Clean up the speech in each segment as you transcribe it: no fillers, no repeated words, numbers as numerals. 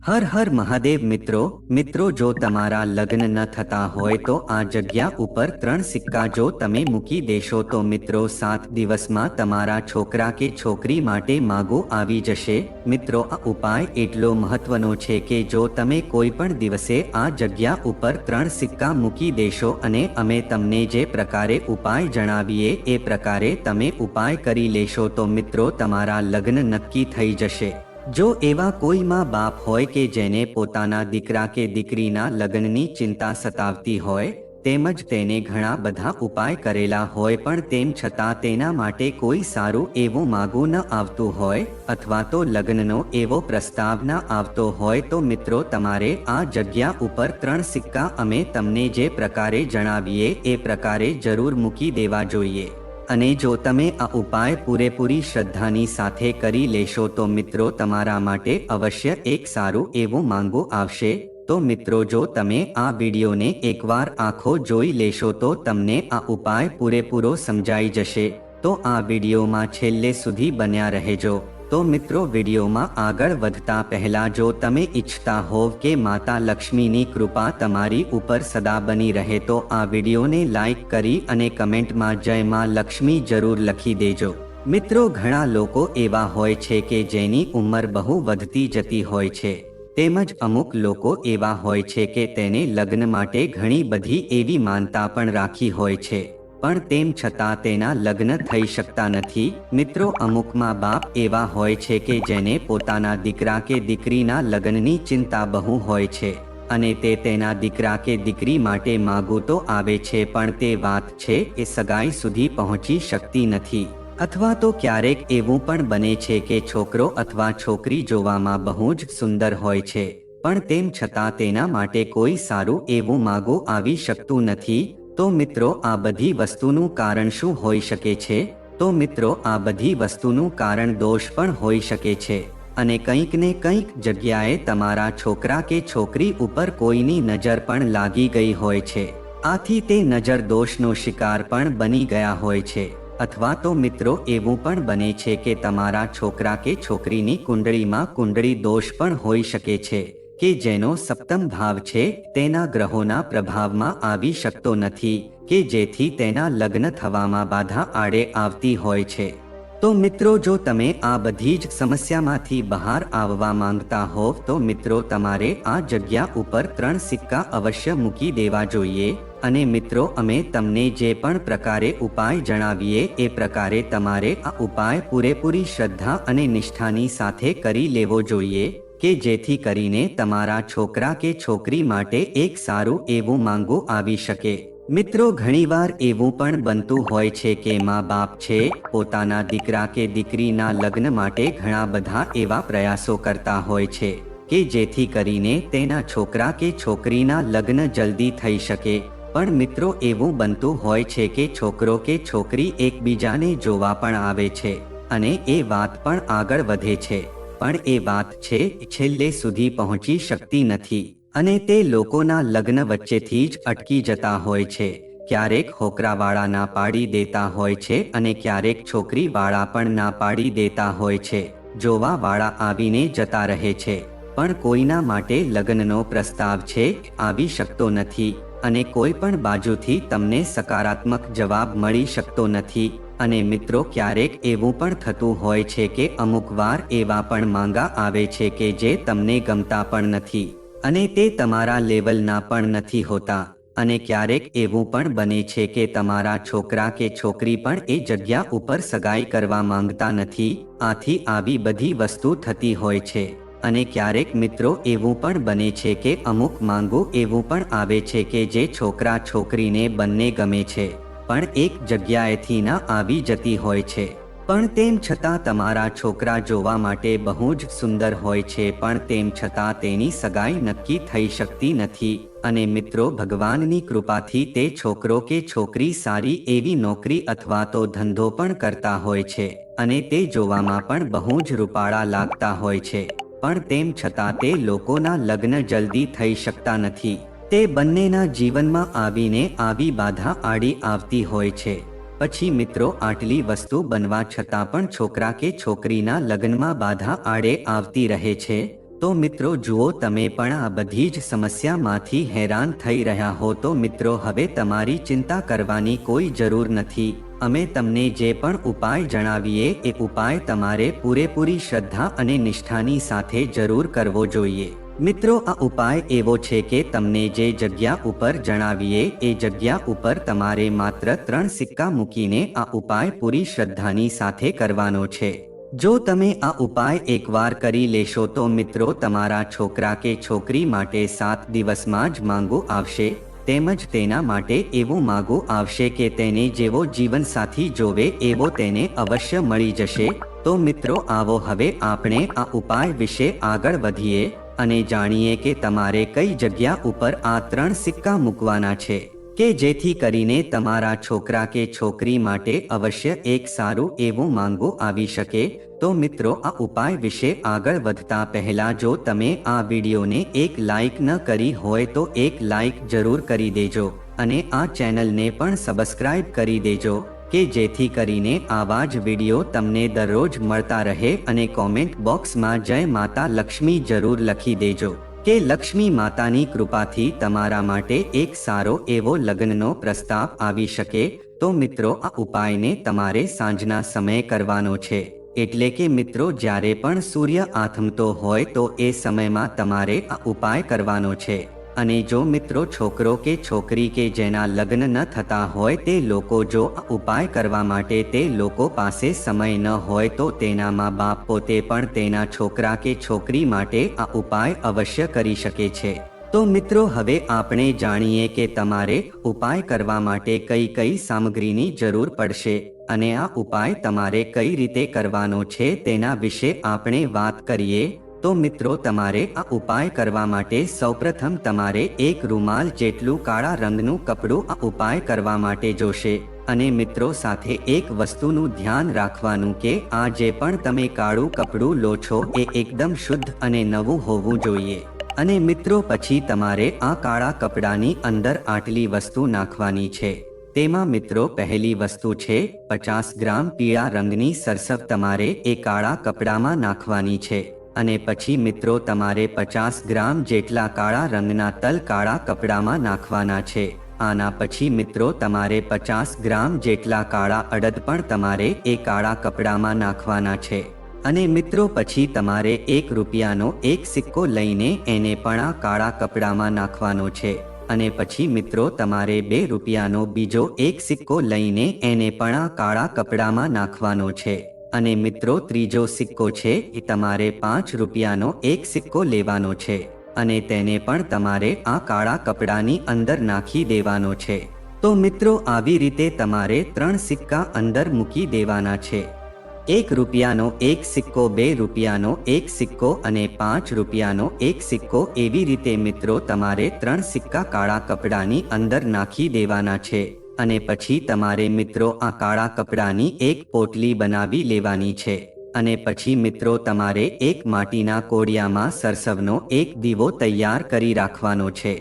હર હર મહાદેવ મિત્રો જો તમારા લગ્ન ન થતા હોય તો આ જગ્યા ઉપર 3 સિક્કા જો તમે મૂકી દેશો તો મિત્રો 7 દિવસમાં તમારા છોકરા કે છોકરી માટે માગો આવી જશે। મિત્રો આ ઉપાય એટલો મહત્વનો છે કે જો તમે કોઈ પણ દિવસે આ જગ્યા ઉપર 3 સિક્કા મૂકી દેશો અને અમે તમને જે પ્રકારે ઉપાય જણાવીએ એ પ્રકારે તમે ઉપાય કરી લેશો તો મિત્રો તમારા લગ્ન નક્કી થઈ જશે। જો એવા કોઈ માં બાપ હોય કે જેને પોતાના દીકરા કે દીકરીના લગ્નની ચિંતા સતાવતી હોય તેમજ તેને ઘણા બધા ઉપાય કરેલા હોય પણ તેમ છતાં તેના માટે કોઈ સારું એવું માગું ન આવતું હોય અથવા તો લગ્નનો એવો પ્રસ્તાવ ન આવતો હોય તો મિત્રો તમારે આ જગ્યા ઉપર 3 સિક્કા અમે તમને જે પ્રકારે જણાવીએ એ પ્રકારે જરૂર મૂકી દેવા જોઈએ। અને જો તમે આ ઉપાય પૂરેપૂરી શ્રદ્ધાની સાથે કરી લેશો તો મિત્રો તમારા માટે અવશ્ય એક સારું એવું માંગો આવશે। તો મિત્રો જો તમે આ વિડીયોને એકવાર આખો જોઈ લેશો તો તમને આ ઉપાય પૂરેપૂરો સમજાઈ જશે। તો આ વિડીયોમાં છેલ્લે સુધી બન્યા રહેજો। તો મિત્રો વિડીયોમાં આગળ વધતા પહેલા જો તમે ઈચ્છતા હોવ કે માતા લક્ષ્મીની કૃપા તમારી ઉપર સદા બની રહે તો આ વિડીયોને લાઈક કરી અને કમેન્ટમાં જય માં લક્ષ્મી જરૂર લખી દેજો। મિત્રો ઘણા લોકો એવા હોય છે કે જેની ઉંમર બહુ વધતી જતી હોય છે તેમજ અમુક લોકો એવા હોય છે કે તેને લગ્ન માટે ઘણી બધી એવી માનતા પણ રાખી હોય છે પણ તેમ છતાં તેના લગ્ન થઈ શકતા નથી। મિત્રો અમુક માં બાપ એવા હોય છે કે જેને પોતાના દીકરા કે દીકરીના લગ્નની ચિંતા બહુ હોય છે અને તે તેના દીકરા કે દીકરી માટે માગું તો આવે છે પણ તે વાત છે એ સગાઈ સુધી પહોંચી શકતી નથી અથવા તો ક્યારેક એવું પણ બને છે કે છોકરો અથવા છોકરી જોવામાં બહુ જ સુંદર હોય છે પણ તેમ છતાં તેના માટે કોઈ સારું એવું માગું આવી શકતું નથી। તો મિત્રો આ બધી વસ્તુનું કારણ શું હોઈ શકે છે? તો મિત્રો આ બધી વસ્તુનું કારણ દોષ પણ હોઈ શકે છે અને કંઈક ને કંઈક જગ્યાએ તમારા છોકરા કે છોકરી ઉપર કોઈની નજર પણ લાગી ગઈ હોય છે આથી તે નજર દોષનો શિકાર પણ બની ગયા હોય છે અથવા તો મિત્રો એવું પણ બને છે કે તમારા છોકરા કે છોકરીની કુંડળીમાં કુંડળી દોષ પણ હોઈ શકે છે કે જેનો સપ્તમ ભાવ છે તેના ગ્રહોના પ્રભાવમાં આવી શકતો નથી કે જેથી તેના લગ્ન થવામાં બાધા આડે આવતી હોય છે। તો મિત્રો જો તમે આ બધી જ સમસ્યામાંથી બહાર આવવા માંગતા હોવ તો મિત્રો તમારે આ જગ્યા ઉપર 3 સિક્કા અવશ્ય મૂકી દેવા જોઈએ અને મિત્રો અમે તમને જે પણ પ્રકારે ઉપાય જણાવીએ એ પ્રકારે તમારે આ ઉપાય પૂરેપૂરી શ્રદ્ધા અને નિષ્ઠાની સાથે કરી લેવો જોઈએ કે જેથી કરીને તમારા છોકરા કે છોકરી માટે એક સારું એવું માંગું આવી શકે। મિત્રો ઘણીવાર એવું પણ બનતું હોય છે કે માં બાપ છે પોતાના દીકરા કે દીકરીના લગ્ન માટે ઘણા બધા એવા પ્રયાસો કરતા હોય છે કે જેથી કરીને તેના છોકરા કે છોકરીના લગ્ન જલ્દી થઈ શકે પણ મિત્રો એવું બનતું હોય છે કે છોકરો કે છોકરી એકબીજાને જોવા પણ આવે છે અને એ વાત પણ આગળ વધે છે પણ એ વાત છે છેલ્લે સુધી પહોંચી શકતી નથી અને તે લોકોના લગ્ન વચ્ચેથી જ અટકી જતા હોય છે। ક્યારેક હોકરાવાળા ના પાડી દેતા હોય છે અને ક્યારેક છોકરીવાળા પણ ના પાડી દેતા હોય છે। જોવાવાળા આવીને જતા રહે છે પણ કોઈના માટે લગ્નનો પ્રસ્તાવ છે આવી શકતો નથી અને કોઈ પણ બાજુથી તમને સકારાત્મક જવાબ મળી શકતો નથી અને મિત્રો ક્યારેક એવું પણ થતું હોય છે કે અમુક વાર એવા પણ માંગા આવે છે કે જે તમને ગમતા પણ નથી અને તે તમારા લેવલના પણ નથી હોતા અને ક્યારેક એવું પણ બને છે કે તમારા છોકરા કે છોકરી પણ એ જગ્યા ઉપર સગાઈ કરવા માંગતા નથી આથી આવી બધી વસ્તુ થતી હોય છે અને ક્યારેક મિત્રો એવું પણ બને છે કે અમુક માંગું એવું પણ આવે છે કે જે છોકરા છોકરીને બંને ગમે છે પણ એક જગ્યાએથી ના આવી જતી હોય છે પણ તેમ છતાં તમારા છોકરા જોવા માટે બહુ જ સુંદર હોય છે પણ તેમ છતાં તેની સગાઈ નક્કી થઈ શકતી નથી અને મિત્રો ભગવાનની કૃપાથી તે છોકરો કે છોકરી સારી એવી નોકરી અથવા તો ધંધો પણ કરતા હોય છે અને તે જોવામાં પણ બહુ જ રૂપાળા લાગતા હોય છે પણ તેમ છતાં તે લોકોના લગ્ન જલ્દી થઈ શકતા નથી તે બંનેના જીવનમાં આવીને આવી બાધા આડી આવતી હોય છે પછી મિત્રો આટલી વસ્તુ બનવા છતાં પણ છોકરા કે છોકરીના લગ્નમાં બાધા આડે આવતી રહે છે તો મિત્રો જુઓ, તમે પણ આ બધી જ સમસ્યામાંથી હેરાન થઈ રહ્યા હો તો મિત્રો હવે તમારી ચિંતા કરવાની કોઈ જરૂર નથી. અમે તમને જે પણ ઉપાય જણાવીએ એ ઉપાય તમારે પૂરેપૂરી શ્રદ્ધા અને નિષ્ઠાની સાથે જરૂર કરવો જોઈએ. મિત્રો, આ ઉપાય એવો છે કે તમને જે જગ્યા ઉપર જણાવીએ એ જગ્યા ઉપર તમારે માત્ર 3 સિક્કા મૂકીને આ ઉપાય પૂરી શ્રદ્ધાની સાથે કરવાનો છે. જો તમે આ ઉપાય એકવાર કરી લેશો તો મિત્રો તમારા છોકરા કે છોકરી માટે 7 દિવસમાં જ માંગુ આવશે, તેમજ તેના માટે એવું માંગુ આવશે કે તેને જેવો જીવનસાથી જોવે એવો તેને અવશ્ય મળી જશે. તો મિત્રો આવો હવે આપણે આ ઉપાય વિશે આગળ વધીએ અને જાણીએ કે તમારે કઈ જગ્યા ઉપર આ 3 સિક્કા મૂકવાના છે કે જેથી કરીને તમારા છોકરા કે છોકરી માટે અવશ્ય એક સારું એવું માંગુ આવી શકે. તો મિત્રો આ ઉપાય વિશે આગળ વધતા પહેલા જો તમે આ વિડીયોને એક લાઈક ન કરી હોય તો એક લાઈક જરૂર કરી દેજો અને આ ચેનલને પણ સબસ્ક્રાઇબ કરી દેજો કે જેથી કરીને આવા જ વિડીયો તમને દરરોજ મળતા રહે. અને કોમેન્ટ બોક્સમાં જય માતા લક્ષ્મી જરૂર લખી દેજો કે લક્ષ્મી માતાની કૃપાથી તમારા માટે એક સારો એવો લગ્નનો પ્રસ્તાવ આવી શકે. તો મિત્રો આ ઉપાયને તમારે સાંજના સમયે કરવાનો છે, એટલે કે મિત્રો જ્યારે પણ સૂર્ય આથમતો હોય તો એ સમયમાં તમારે આ ઉપાય કરવાનો છે. અને જો મિત્રો છોકરો કે છોકરી કે જેના લગ્ન ન થતા હોય તે લોકો જો આ ઉપાય કરવા માટે તે લોકો પાસે સમય ન હોય તો તેના મા-બાપ પોતે પણ તેના છોકરા કે છોકરી માટે આ ઉપાય અવશ્ય કરી શકે છે. તો મિત્રો હવે આપણે જાણીએ કે તમારે ઉપાય કરવા માટે કઈ કઈ સામગ્રીની જરૂર પડશે અને આ ઉપાય તમારે કઈ રીતે કરવાનો છે તેના વિશે આપણે વાત કરીએ. તો મિત્રો તમારે આ ઉપાય કરવા માટે સૌપ્રથમ તમારે એક રૂમાલ જેટલું કાળા રંગનું કપડું આ ઉપાય કરવા માટે જોશે. અને મિત્રો સાથે એક વસ્તુનું ધ્યાન રાખવાનું કે આ જે પણ તમે કાળું કપડું લો છો એ એકદમ શુદ્ધ અને નવું હોવું જોઈએ. અને મિત્રો પછી તમારે આ કાળા કપડાની અંદર આટલી વસ્તુ નાખવાની છે. તેમાં મિત્રો પહેલી વસ્તુ છે 50 ગ્રામ પીળા રંગની સરસવ તમારે એ કાળા કપડામાં નાખવાની છે. અને પછી મિત્રો તમારે 50 ગ્રામ જેટલા કાળા રંગના તલ કાળા કપડામાં નાખવાના છે. આના પછી મિત્રો તમારે 50 ગ્રામ જેટલા કાળા અડદ પણ તમારે એ કાળા કપડામાં નાખવાના છે. અને મિત્રો પછી તમારે 1 રૂપિયાનો એક સિક્કો લઈને એને પણ આ કાળા કપડામાં નાખવાનો છે. અને પછી મિત્રો તમારે 2 રૂપિયાનો બીજો એક સિક્કો લઈને એને પણ આ કાળા કપડામાં નાખવાનો છે. અને મિત્રો ત્રીજો સિક્કો છે એ તમારે 5 રૂપિયાનો એક સિક્કો લેવાનો છે અને તેને પણ તમારે આ કાળા કપડાની અંદર નાખી દેવાનો છે. તો મિત્રો આવી રીતે તમારે 3 સિક્કા અંદર મૂકી દેવાના છે. 1 રૂપિયાનો એક સિક્કો, 2 રૂપિયાનો એક સિક્કો અને 5 રૂપિયાનો એક સિક્કો, એવી રીતે મિત્રો તમારે 3 સિક્કા કાળા કપડાની અંદર નાખી દેવાના છે. અને પછી તમારે મિત્રો આ કાળા કપડાની એક પોટલી બનાવી લેવાની છે. અને પછી મિત્રો તમારે એક માટીના કોડિયામાં સરસવનો એક દીવો તૈયાર કરી રાખવાનો છે.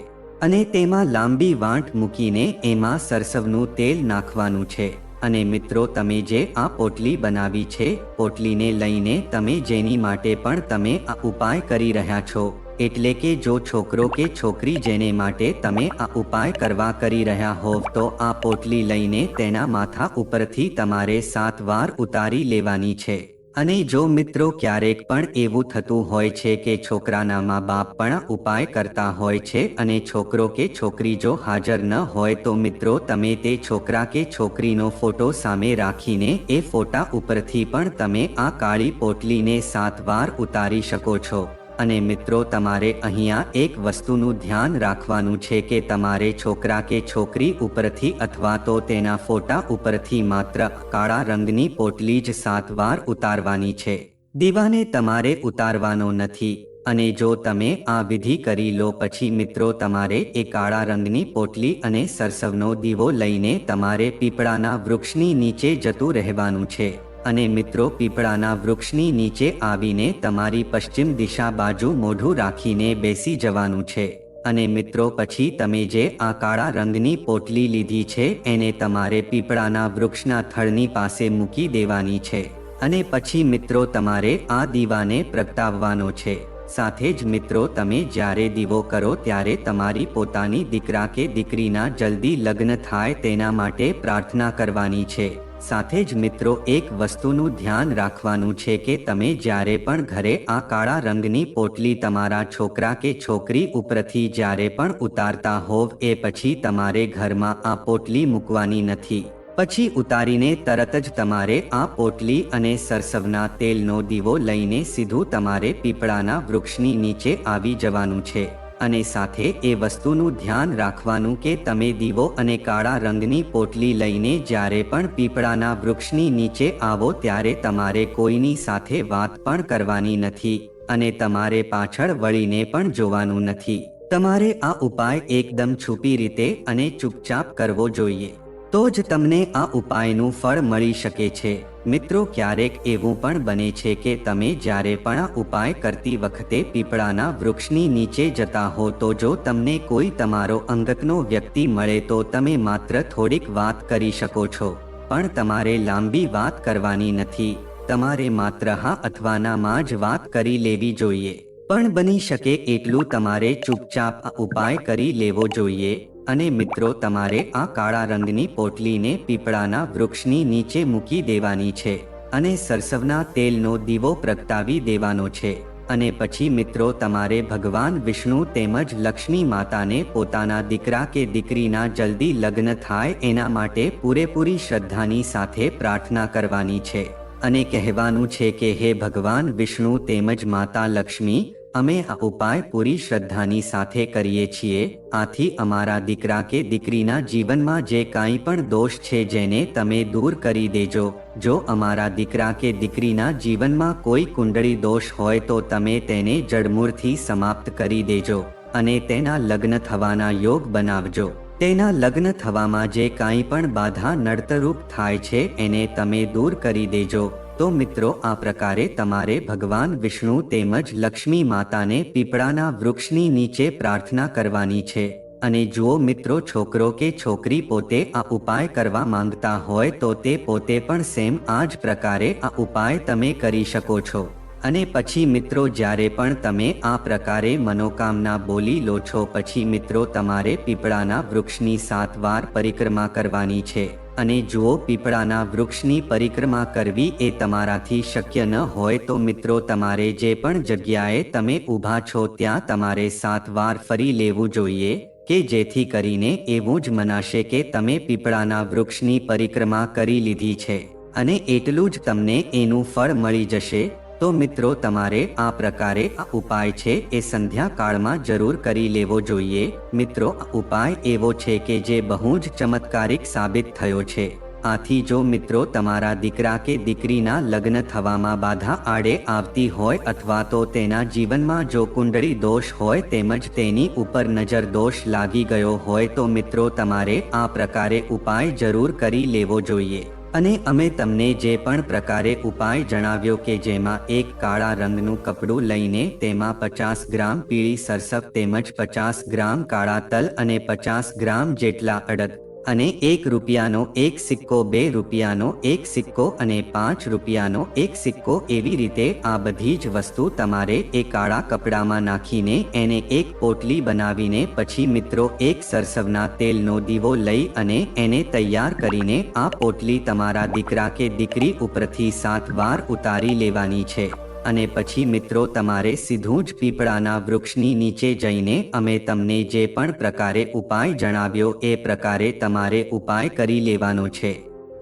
અને તેમાં લાંબી વાંટ મૂકીને એમાં સરસવનું તેલ નાખવાનું છે. અને મિત્રો તમે જે આ પોટલી બનાવી છે, પોટલીને લઈને તમે જેની માટે પણ તમે આ ઉપાય કરી રહ્યા છો, એટલે કે જો છોકરો કે છોકરી જેને માટે તમે આ ઉપાય કરવા કરી રહ્યા હોવ તો આ પોટલી લઈને તેના માથા ઉપરથી તમારે 7 વાર ઉતારી લેવાની છે. અને જો મિત્રો ક્યારેક પણ એવું થતું હોય છે કે છોકરાના મા-બાપ પણ ઉપાય કરતા હોય છે અને છોકરો કે છોકરી જો હાજર ન હોય તો મિત્રો તમે તે છોકરા કે છોકરીનો ફોટો સામે રાખીને એ ફોટા ઉપરથી પણ તમે આ કાળી પોટલીને 7 વાર ઉતારી શકો છો. અને મિત્રો તમારે અહીંયા એક વસ્તુનું ધ્યાન રાખવાનું છે કે તમારે છોકરા કે છોકરી ઉપરથી અથવા તો તેના ફોટા ઉપરથી માત્ર કાળા રંગની પોટલી જ 7 વાર ઉતારવાની છે. દીવાને તમારે ઉતારવાનો નથી. અને જો તમે આ વિધિ કરી લો પછી મિત્રો તમારે એ કાળા રંગની પોટલી અને સરસવનો દીવો લઈને તમારે પીપળાના વૃક્ષની નીચે જતું રહેવાનું છે. અને મિત્રો પીપળાના વૃક્ષની નીચે આવીને તમારી પશ્ચિમ દિશા બાજુ મોઢું રાખીને બેસી જવાનું છે. અને મિત્રો પછી તમે જે આ કાળા રંગની પોટલી લીધી છે એને તમારે પીપળાના વૃક્ષના થડની પાસે મૂકી દેવાની છે. અને પછી મિત્રો તમારે આ દીવાને પ્રગટાવવાનો છે. સાથે જ મિત્રો તમે જ્યારે દીવો કરો ત્યારે તમારી પોતાની દીકરા કે દીકરીના જલ્દી લગ્ન થાય તેના માટે પ્રાર્થના કરવાની છે। સાથે જ મિત્રો એક વસ્તુનું ધ્યાન રાખવાનું છે કે તમે જ્યારે પણ ઘરે આ કાળા રંગની પોટલી તમારા છોકરા કે છોકરી ઉપરથી જ્યારે પણ ઉતારતા હોવ એ પછી તમારે ઘરમાં આ પોટલી મૂકવાની નથી। પછી ઉતારીને તરત જ તમારે આ પોટલી અને સરસવના તેલનો દીવો લઈને સીધું તમારે પીપળાના વૃક્ષની નીચે આવી જવાનું છે। અને સાથે એ વસ્તુનું ધ્યાન રાખવાનું કે તમે દીવો અને કાળા રંગની પોટલી લઈને જ્યારે પણ પીપળાના વૃક્ષની નીચે આવો ત્યારે તમારે કોઈની સાથે વાત પણ કરવાની નથી અને તમારે પાછળ વળીને પણ જોવાનું નથી। તમારે આ ઉપાય એકદમ છુપી રીતે અને ચૂપચાપ કરવો જોઈએ, તો જ તમને આ ઉપાયનું ફળ મળી શકે છે। મિત્રો ક્યારેક એવું પણ બને છે કે તમે જ્યારે પણ આ ઉપાય કરતી વખતે પીપળાના વૃક્ષની નીચે જતા હો તો જો તમને કોઈ તમારો અંગતનો વ્યક્તિ મળે તો તમે માત્ર થોડીક વાત કરી શકો છો, પણ તમારે લાંબી વાત કરવાની નથી। તમારે માત્ર હા અથવા ના માં જ વાત કરી લેવી જોઈએ, પણ બની શકે એટલું તમારે ચૂપચાપ આ ઉપાય કરી લેવો જોઈએ। અને મિત્રો તમારે આ કાળા રંગની પોટલીને પીપળાના વૃક્ષની નીચે મૂકી દેવાની છે અને સરસવના તેલનો દીવો પ્રગટાવી દેવાનો છે। અને પછી મિત્રો તમારે ભગવાન વિષ્ણુ તેમજ લક્ષ્મી માતાને પોતાના દીકરા કે દીકરીના જલ્દી લગ્ન થાય એના માટે પૂરેપૂરી શ્રદ્ધાની સાથે પ્રાર્થના કરવાની છે અને કહેવાનું છે કે હે ભગવાન વિષ્ણુ તેમજ માતા લક્ષ્મી, અમે આ ઉપાય પૂરી શ્રદ્ધાની સાથે કરીએ છીએ। આથી અમારા દીકરા કે દીકરીના જીવનમાં જે કાંઈ પણ દોષ છે જેને તમે દૂર કરી દેજો। જો અમારા દીકરા કે દીકરીના જીવનમાં કોઈ કુંડળી દોષ હોય તો તમે તેને જડમૂળથી સમાપ્ત કરી દેજો અને તેના લગ્ન થવાના યોગ બનાવજો। તેના લગ્ન થવામાં જે કાંઈ પણ બાધા નડતરૂપ થાય છે એને તમે દૂર કરી દેજો। તો મિત્રો આ પ્રકારે તમારે ભગવાન વિષ્ણુ તેમજ લક્ષ્મી માતાને પીપળાના વૃક્ષની નીચે પ્રાર્થના કરવાની છે। અને જુઓ મિત્રો, છોકરો કે છોકરી પોતે આ ઉપાય કરવા માંગતા હોય તો તે પોતે પણ સેમ આ જ પ્રકારે આ ઉપાય તમે કરી શકો છો। અને પછી મિત્રો જ્યારે પણ તમે આ પ્રકારે મનોકામના બોલી લો છો પછી મિત્રો તમારે પીપળાના વૃક્ષની 7 વાર પરિક્રમા કરવાની છે। અને જુઓ, પીપળાના વૃક્ષની પરિક્રમા કરવી એ તમારાથી શક્ય ન હોય તો મિત્રો તમારે જે પણ જગ્યાએ તમે ઊભા છો ત્યાં તમારે 7 વાર ફરી લેવું જોઈએ કે જેથી કરીને એવું જ મનાશે કે તમે પીપળાના વૃક્ષની પરિક્રમા કરી લીધી છે અને એટલું જ તમને એનું ફળ મળી જશે। તો મિત્રો તમારે આ પ્રકારે આ ઉપાય છે એ સંધ્યા કાળમાં જરૂર કરી લેવો જોઈએ। મિત્રો આ ઉપાય એવો છે કે જે બહુ જ ચમત્કારિક સાબિત થયો છે। આથી જો મિત્રો તમારા દીકરા કે દીકરીના લગ્ન થવામાં બાધા આડે આવતી હોય અથવા તો તેના જીવનમાં જો કુંડળી દોષ હોય તેમજ તેની ઉપર નજર દોષ લાગી ગયો હોય તો મિત્રો તમારે આ પ્રકારે ઉપાય જરૂર કરી લેવો જોઈએ। અને અમે તમને જે પણ પ્રકારે ઉપાય જણાવ્યો કે જેમાં એક કાળા રંગનું કપડું લઈને તેમાં 50 ગ્રામ પીળી સરસવ તેમજ 50 ગ્રામ કાળા તલ અને 50 ગ્રામ જેટલા અડદ અને 1 રૂપિયાનો એક સિક્કો, 2 રૂપિયાનો એક સિક્કો અને 5 રૂપિયાનો એક સિક્કો એવી રીતે આ બધી જ વસ્તુ તમારે એ કાળા કપડામાં નાખીને એને એક પોટલી બનાવીને પછી મિત્રો એક સરસવના તેલનો દીવો લઈ અને એને તૈયાર કરીને આ પોટલી તમારા દીકરા કે દીકરી ઉપરથી 7 વાર ઉતારી લેવાની છે। અને પછી મિત્રો તમારે સીધું જ પીપળાના વૃક્ષની નીચે જઈને અમે તમને જે પણ પ્રકારે ઉપાય જણાવ્યો એ પ્રકારે તમારે ઉપાય કરી લેવાનો છે।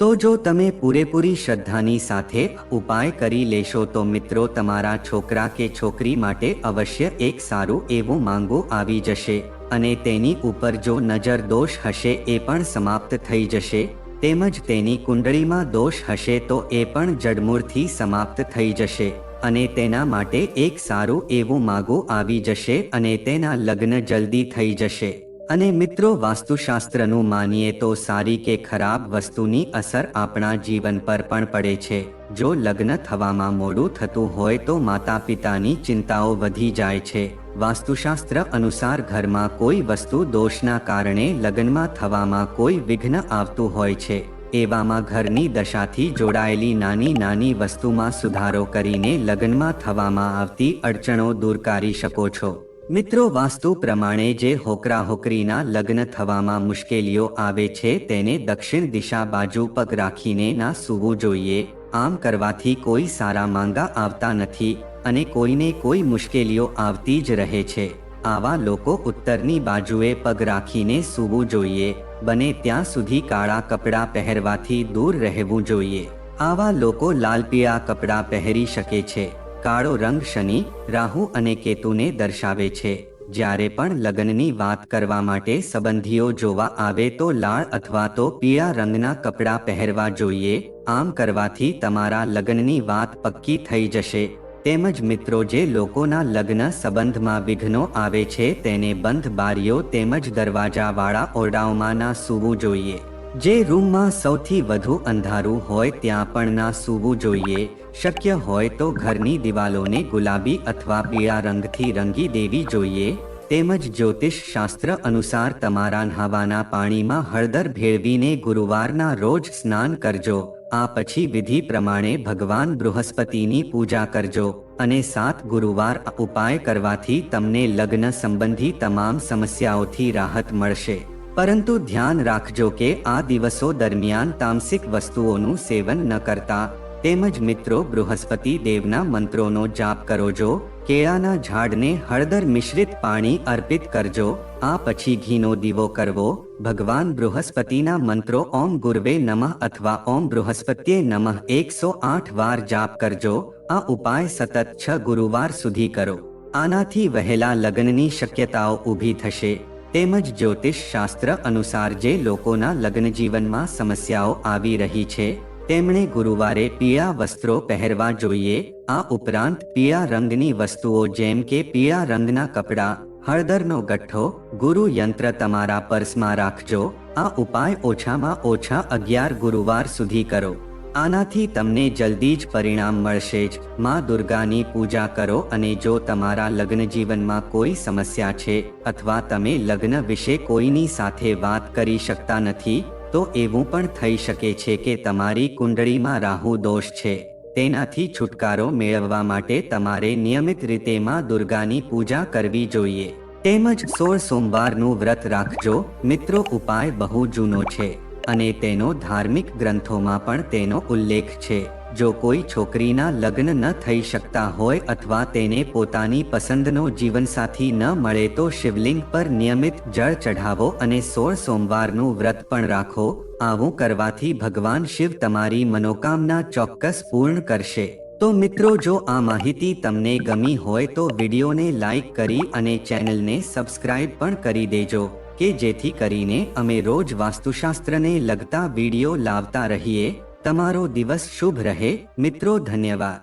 તો જો તમે પૂરેપૂરી શ્રદ્ધાની સાથે ઉપાય કરી લેશો તો મિત્રો તમારા છોકરા કે છોકરી માટે અવશ્ય એક સારું એવું માંગુ આવી જશે અને તેની ઉપર જો નજર દોષ હશે એ પણ સમાપ્ત થઈ જશે તેમજ તેની કુંડળીમાં દોષ હશે તો એ પણ જડમૂળથી સમાપ્ત થઈ જશે અને તેના માટે એક સારું એવું માગું આવી જશે અને તેના લગ્ન જલ્દી થઈ જશે। અને મિત્રો વાસ્તુશાસ્ત્રનું માનીએ તો સારી કે ખરાબ વસ્તુની અસર આપણા જીવન પર પણ પડે છે। જો લગ્ન થવામાં મોડું થતું હોય તો માતા પિતાની ચિંતાઓ વધી જાય છે। વાસ્તુશાસ્ત્ર અનુસાર ઘરમાં કોઈ વસ્તુ દોષના કારણે લગ્નમાં થવામાં કોઈ વિઘ્ન આવતું હોય છે એવામાં ઘરની દશાથી જોડાયેલી નાની નાની વસ્તુમાં સુધારો કરીને લગ્નમાં થવામાં આવતી અડચણો દૂર કરી શકો છો. મિત્રો, વાસ્તુ પ્રમાણે જે હોકરા હોકરીના લગ્ન થવામાં મુશ્કેલીઓ આવે છે તેને દક્ષિણ દિશા બાજુ પગ રાખીને ના સૂવું જોઈએ. આમ કરવાથી કોઈ સારા માંગા આવતા નથી અને કોઈને કોઈ મુશ્કેલીઓ આવતી જ રહે છે. આવા લોકો ઉત્તરની બાજુએ પગ રાખીને સૂવું જોઈએ. બને ત્યાં સુધી કાળા કપડાં પહેરવાથી દૂર રહેવું જોઈએ. આવા લોકો લાલ પીળા કપડાં પહેરી શકે છે. કાળો રંગ શનિ, રાહુ અને કેતુને દર્શાવે છે. જ્યારે પણ લગ્નની વાત કરવા માટે સંબંધીઓ જોવા આવે તો લાલ અથવા તો પીળા રંગના કપડાં પહેરવા જોઈએ. આમ કરવાથી તમારા લગ્નની વાત પક્કી થઈ જશે. તેમજ મિત્રો, જે લોકોના લગ્ન સંબંધમાં વિઘ્નો આવે છે તેને બંધ બારીઓ તેમજ દરવાજાવાળા ઓરડાઓમાં ના સૂવું જોઈએ. જે રૂમમાં સૌથી વધુ અંધારું હોય ત્યાં પણ ના સૂવું જોઈએ. શક્ય હોય તો ઘરની દિવાલોને ગુલાબી અથવા પીળા રંગથી રંગી દેવી જોઈએ. તેમજ જ્યોતિષ શાસ્ત્ર અનુસાર તમારા નહાવાના પાણીમાં હળદર ભેળવીને ગુરુવારના રોજ સ્નાન કરજો. આ પછી વિધિ પ્રમાણે ભગવાન બૃહસ્પતિની પૂજા કરજો અને 7 ગુરુવાર આ ઉપાય કરવાથી તમને લગ્ન સંબંધી તમામ સમસ્યાઓથી રાહત મળશે. પરંતુ ધ્યાન રાખજો કે આ દિવસો દરમિયાન તામસિક વસ્તુઓનું સેવન ન કરતા. તેમજ મિત્રો, બૃહસ્પતિ દેવના મંત્રોનો જાપ કરજો. કેળાના ઝાડને હળદર મિશ્રિત પાણી અર્પિત કરજો. આ પછી ઘીનો દીવો કરવો. ભગવાન બૃહસ્પતિના મંત્રો ઓમ ગુરવે નમઃ અથવા ઓમ બૃહસ્પત્યે નમઃ 108 વાર જાપ કરજો. આ ઉપાય સતત 6 ગુરુવાર સુધી કરો. આનાથી વહેલા લગ્નની શક્યતાઓ ઊભી થશે. તેમજ જ્યોતિષ શાસ્ત્ર અનુસાર જે લોકોના લગ્ન જીવનમાં સમસ્યાઓ આવી રહી છે તેમણે ગુરુવારે પીળા વસ્ત્રો પહેરવા જોઈએ. આ ઉપરાંત પીળા રંગની વસ્તુઓ જેમ કે પીળા રંગના કપડાં, હળદરનો ગઠ્ઠો, ગુરુ યંત્ર તમારા પર્સમાં રાખજો. આ ઉપાય ઓછામાં ઓછા 11 ગુરુવાર સુધી કરો. આનાથી તમને જલ્દી જ પરિણામ મળશે જ. માં દુર્ગાની પૂજા કરો અને જો તમારા લગ્ન જીવનમાં કોઈ સમસ્યા છે અથવા તમે લગ્ન વિશે કોઈની સાથે વાત કરી શકતા નથી તો એવું પણ થઈ શકે છે કે તમારી કુંડળીમાં રાહુ દોષ છે. તેનાથી છુટકારો મેળવવા માટે તમારે નિયમિત રીતે માં દુર્ગાની પૂજા કરવી જોઈએ. તેમજ 16 સોમવારનું વ્રત રાખજો. મિત્રો, ઉપાય બહુ જૂનો છે અને તેનો ધાર્મિક ગ્રંથોમાં પણ તેનો ઉલ્લેખ છે. જો કોઈ છોકરીના લગ્ન ન થઈ શકતા હોય અથવા તેને પોતાની પસંદનો જીવનસાથી ન મળે તો શિવલિંગ પર નિયમિત જળ ચઢાવો અને 16 સોમવારનું વ્રત પણ રાખો. આવું કરવાથી ભગવાન શિવ તમારી મનોકામના ચોક્કસ પૂર્ણ કરશે. તો મિત્રો, જો આ માહિતી તમને ગમી હોય તો વિડીયોને લાઈક કરી અને ચેનલને સબસ્ક્રાઇબ પણ કરી દેજો કે જેથી કરીને અમે રોજ વાસ્તુશાસ્ત્રને લગતા વિડીયો લાવતા રહીએ. તમારો દિવસ શુભ રહે. મિત્રો, ધન્યવાદ.